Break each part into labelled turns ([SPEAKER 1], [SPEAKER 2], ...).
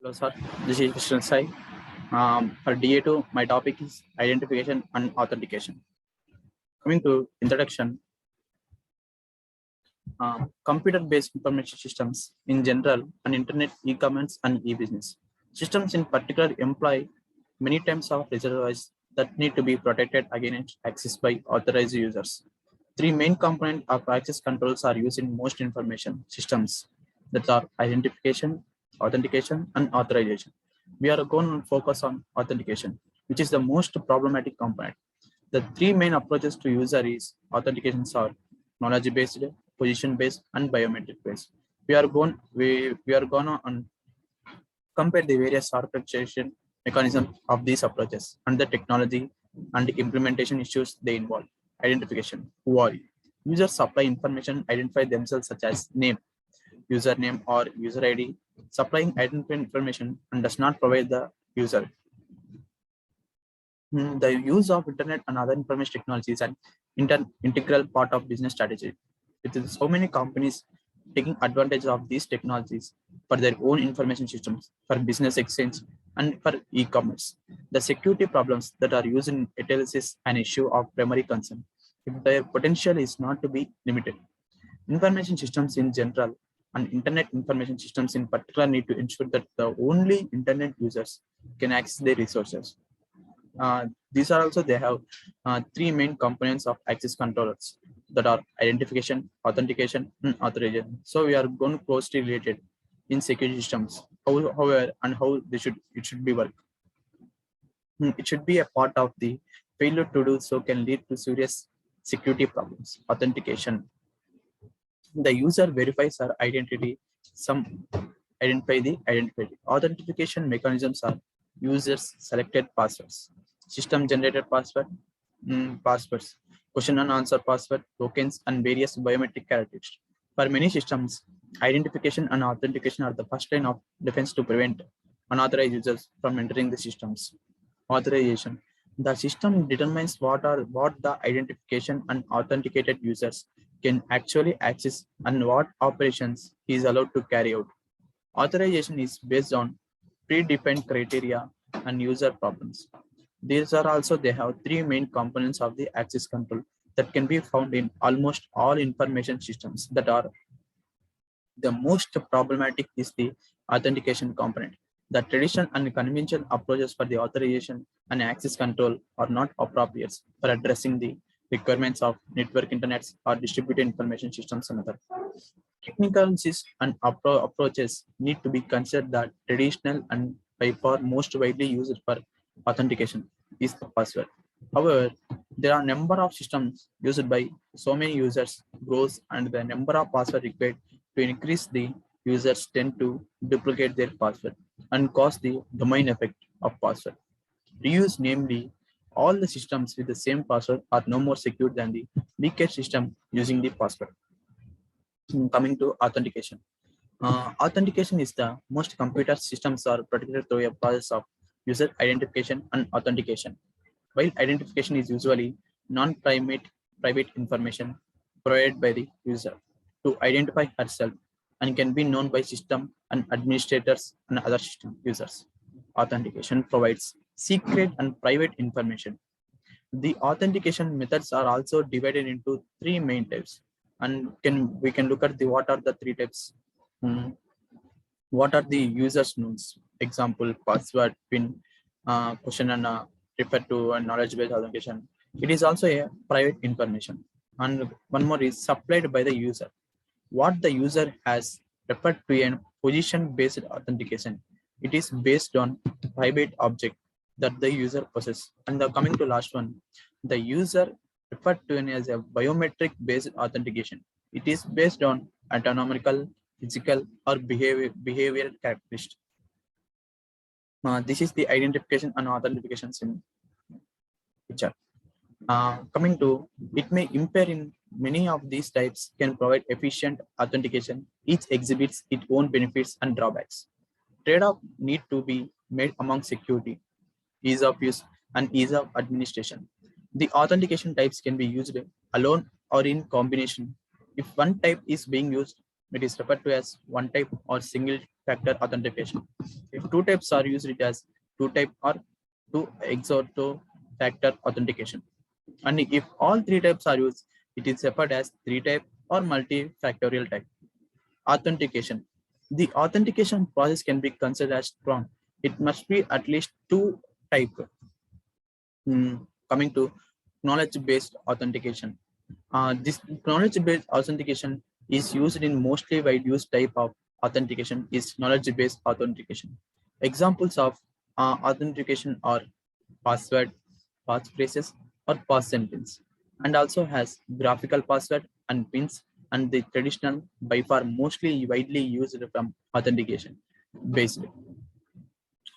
[SPEAKER 1] Hello, sir. This is Mr. Sai. For DA2, my topic is identification and authentication. Coming to introduction, computer-based information systems in general, and internet, e-commerce, and e-business systems in particular employ many types of reservoirs that need to be protected against access by authorized users. Three main components of access controls are used in most information systems that are identification, authentication, and authorization. We are going to focus on authentication, which is the most problematic component. The three main approaches to user is authentications are knowledge-based, position-based, and biometric-based. We are gonna compare the various orchestration mechanisms of these approaches and the technology and the implementation issues they involve. Identification. Who are you? Users supply information, identify themselves such as name, username, or user ID. Supplying identity information and does not provide the user. The use of internet and other information technology is an integral part of business strategy. With so many companies taking advantage of these technologies for their own information systems, for business exchange, and for e-commerce. The security problems that are used in retail is an issue of primary concern if their potential is not to be limited. Information systems in general and internet information systems in particular need to ensure that the only internet users can access their resources. These are also they have three main components of access controllers that are identification, authentication, and authorization. So we are going to closely related in security systems, however, and how it should be work. It should be a part of the failure to do so can lead to serious security problems. Authentication. The user verifies our identity. Some identify the identity. Authentication mechanisms are users selected passwords, system generated passwords, question and answer password, tokens, and various biometric characteristics. For many systems, identification and authentication are the first line of defense to prevent unauthorized users from entering the systems. Authorization. The system determines what the identification and authenticated users can actually access and what operations he is allowed to carry out. Authorization is based on predefined criteria and user problems. These are also, they have three main components of the access control that can be found in almost all information systems that are the most problematic is the authentication component. The traditional and conventional approaches for the authorization and access control are not appropriate for addressing the requirements of network internets or distributed information systems and other. Technicalities and approaches need to be considered that traditional and by far most widely used for authentication is the password. However, there are a number of systems used by so many users grows and the number of password required to increase the users tend to duplicate their password and cause the domain effect of password. Reuse, namely, all the systems with the same password are no more secure than the leakage system using the password. Coming to authentication. Authentication is the most computer systems are protected through a process of user identification and authentication. While identification is usually private information provided by the user to identify herself and can be known by system and administrators and other system users. Authentication provides secret and private information. The authentication methods are also divided into three main types, and we can look at the what are the three types. What are the users' nodes? Example: password, PIN, question and refer to a knowledge-based authentication. It is also a private information, and one more is supplied by the user. What the user has referred to a position-based authentication. It is based on private object that the user possesses. And the coming to last one, the user referred to as a biometric-based authentication. It is based on anatomical, physical, or behavioral characteristics. This is the identification and authentication in picture. Coming to, it may impair in many of these types can provide efficient authentication. Each exhibits its own benefits and drawbacks. Trade-off need to be made among security, ease of use, and ease of administration. The authentication types can be used alone or in combination. If one type is being used, It is referred to as one type or single factor authentication. If two types are used, it as two type or two exoto factor authentication. And if all three types are used, it is referred as three type or multifactorial type. Authentication. The authentication process can be considered as strong. It must be at least two type. Coming to knowledge-based authentication. This knowledge-based authentication is used in mostly wide use type of authentication is knowledge-based authentication. Examples of authentication are password, passphrases, or pass sentence, and also has graphical password and pins and the traditional by far mostly widely used from authentication based.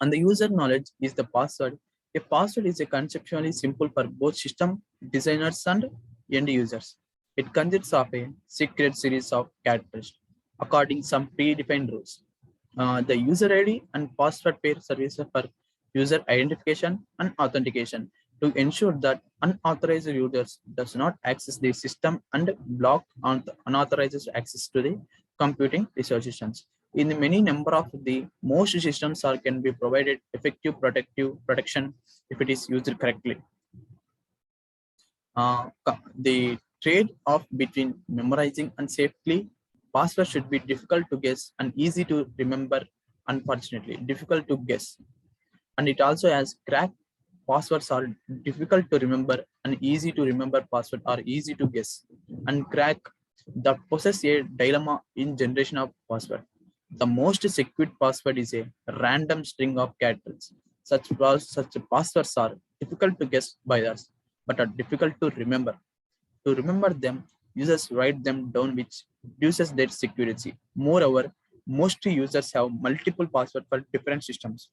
[SPEAKER 1] And the user knowledge is the password. A password is a conceptually simple for both system designers and end users. It consists of a secret series of characters according some predefined rules. The user ID and password pair services for user identification and authentication to ensure that unauthorized users does not access the system and block unauthorized access to the computing resources. In many number of the most systems are can be provided effective protective protection if it is used correctly. The trade-off between memorizing and safely password should be difficult to guess and easy to remember. Unfortunately, difficult to guess, and it also has cracked passwords are difficult to remember and easy to remember password are easy to guess and crack that possess a dilemma in generation of password. The most secure password is a random string of characters. Such passwords are difficult to guess by us, but are difficult to remember. To remember them, users write them down, which reduces their security. Moreover, most users have multiple passwords for different systems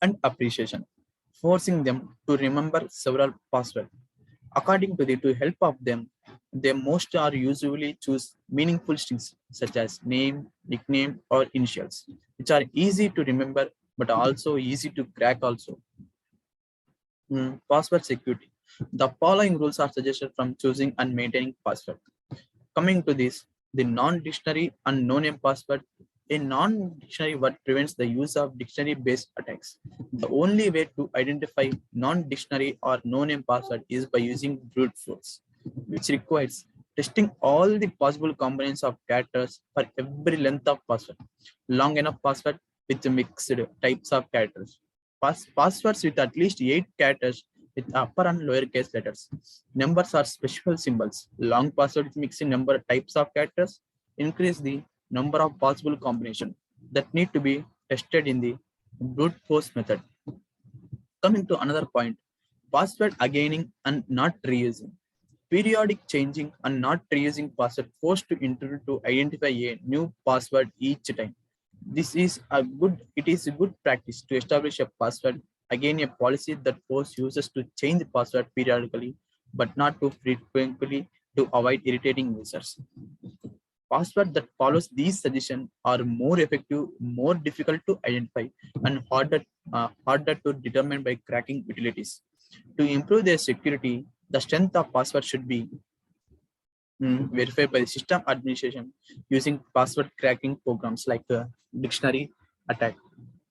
[SPEAKER 1] and appreciation, forcing them to remember several passwords. According to the to help of them, they most are usually choose meaningful strings such as name, nickname, or initials, which are easy to remember but also easy to crack also. Password security. The following rules are suggested from choosing and maintaining password. Coming to this, the non-dictionary and no-name password. A non-dictionary word prevents the use of dictionary-based attacks. The only way to identify non-dictionary or no-name password is by using brute force, which requires testing all the possible combinations of characters for every length of password. Long enough password with mixed types of characters. Passwords with at least 8 characters with upper and lowercase letters. Numbers are special symbols. Long password with mixing number types of characters increase the number of possible combinations that need to be tested in the brute force method. Coming to another point, password againing and not reusing. Periodic changing and not reusing password forced to intrude to identify a new password each time. It is a good practice to establish a password. Again, a policy that forces users to change the password periodically, but not too frequently to avoid irritating users. Passwords that follows these suggestions are more effective, more difficult to identify, and harder to determine by cracking utilities. To improve their security, the strength of password should be verified by the system administration using password cracking programs like dictionary attack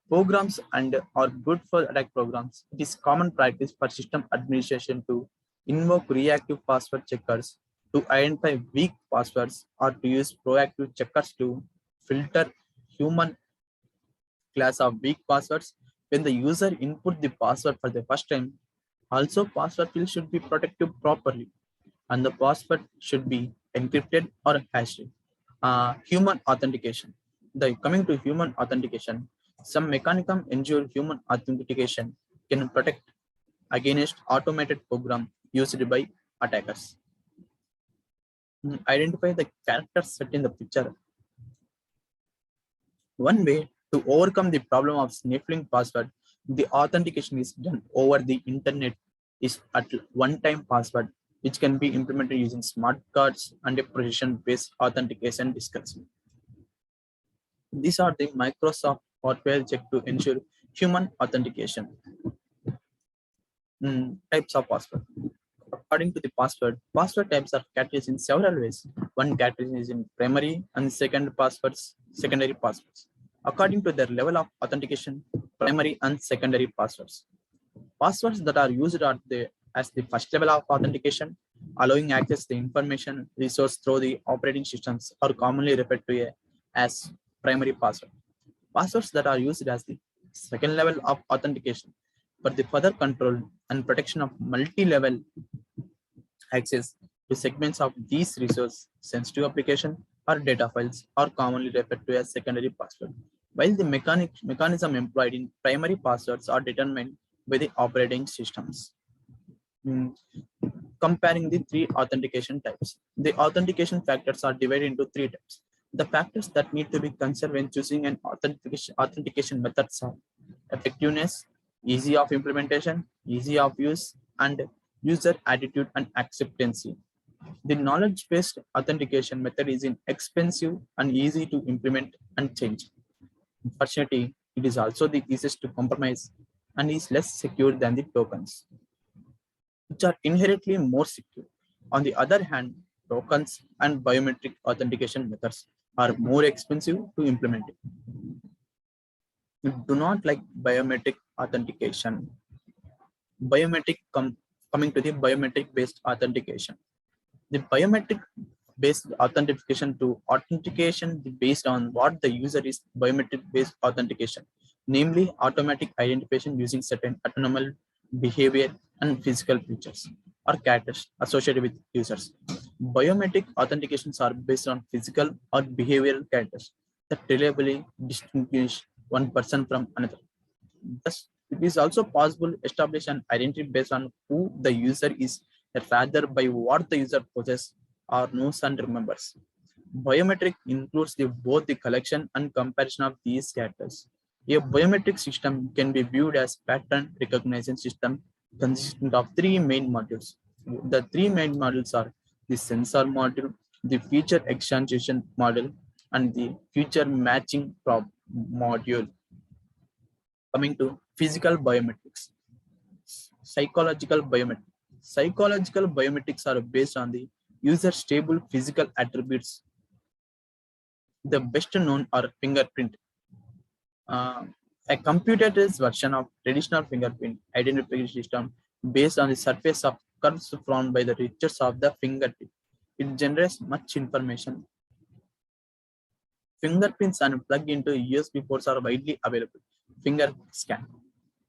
[SPEAKER 1] programs and are good for attack programs. It is common practice for system administration to invoke reactive password checkers to identify weak passwords or to use proactive checkers to filter human class of weak passwords when the user input the password for the first time. Also, password field should be protected properly and the password should be encrypted or hashed. Human authentication. Coming to human authentication, some mechanism ensure human authentication can protect against automated program used by attackers. Identify the characters set in the picture. One way to overcome the problem of sniffling password, the authentication is done over the internet is at one-time password, which can be implemented using smart cards and a precision-based authentication discussion. These are the Microsoft hardware check to ensure human authentication. Types of password. According to the password types are categorized in several ways. One category is in primary and secondary passwords. According to their level of authentication, primary and secondary passwords. Passwords that are used as the first level of authentication, allowing access to information resource through the operating systems, are commonly referred to as primary password. Passwords that are used as the second level of authentication for the further control and protection of multi-level access to segments of these resource sensitive application or data files are commonly referred to as secondary password. While the mechanism employed in primary passwords are determined by the operating systems. Hmm. Comparing the three authentication types. The authentication factors are divided into three types. The factors that need to be considered when choosing an authentication methods are effectiveness, easy of implementation, easy of use, and user attitude and acceptance. The knowledge-based authentication method is inexpensive and easy to implement and change. Unfortunately, it is also the easiest to compromise and is less secure than the tokens, which are inherently more secure. On the other hand, tokens and biometric authentication methods are more expensive to implement. We do not like biometric authentication. Coming to the biometric based authentication. The biometric based authentication based on what the user is biometric based authentication, namely automatic identification using certain autonomous behavior and physical features or characters associated with users. Biometric authentications are based on physical or behavioral characters that reliably distinguish one person from another. Thus, it is also possible to establish an identity based on who the user is rather by what the user possesses or knows and remembers. Biometric includes both the collection and comparison of these characters. A biometric system can be viewed as pattern recognition system consisting of three main modules. The three main modules are the sensor module, the feature extraction module, and the feature matching module. Coming to physical biometrics, psychological biometrics. Psychological biometrics are based on the user's stable physical attributes. The best known are fingerprint. Uh, a computerized version of traditional fingerprint identification system based on the surface of curves formed by the reaches of the fingertip. It generates much information. Fingerprints and plug into USB ports are widely available. Finger scan.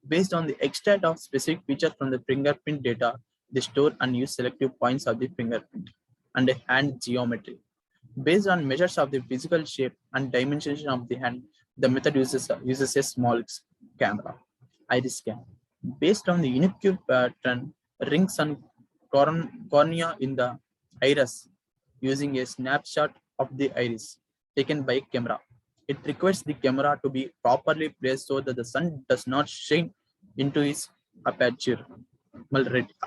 [SPEAKER 1] Based on the extract of specific features from the fingerprint data, they store and use selective points of the fingerprint and hand geometry. Based on measures of the physical shape and dimension of the hand, the method uses a small camera, iris scan. Based on the unique pattern, rings and cornea in the iris, using a snapshot of the iris taken by camera. It requires the camera to be properly placed so that the sun does not shine into its aperture.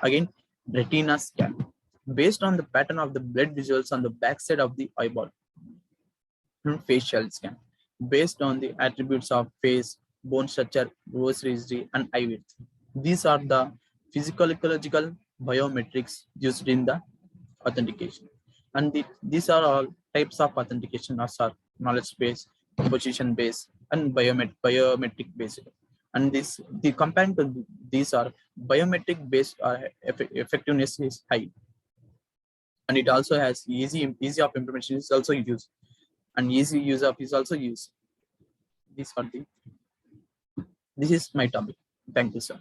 [SPEAKER 1] Again, retina scan. Based on the pattern of the blood visuals on the backside of the eyeball. Facial scan. Based on the attributes of face, bone structure, nose rigidity, and eye width. These are the physiological biometrics used in the authentication. And these are all types of authentication as are knowledge based, position based, and biometric based. And the comparing to these are biometric based effectiveness is high, and it also has easy of implementation is also used, and easy use of is also used. These are the this is my topic. Thank you, sir.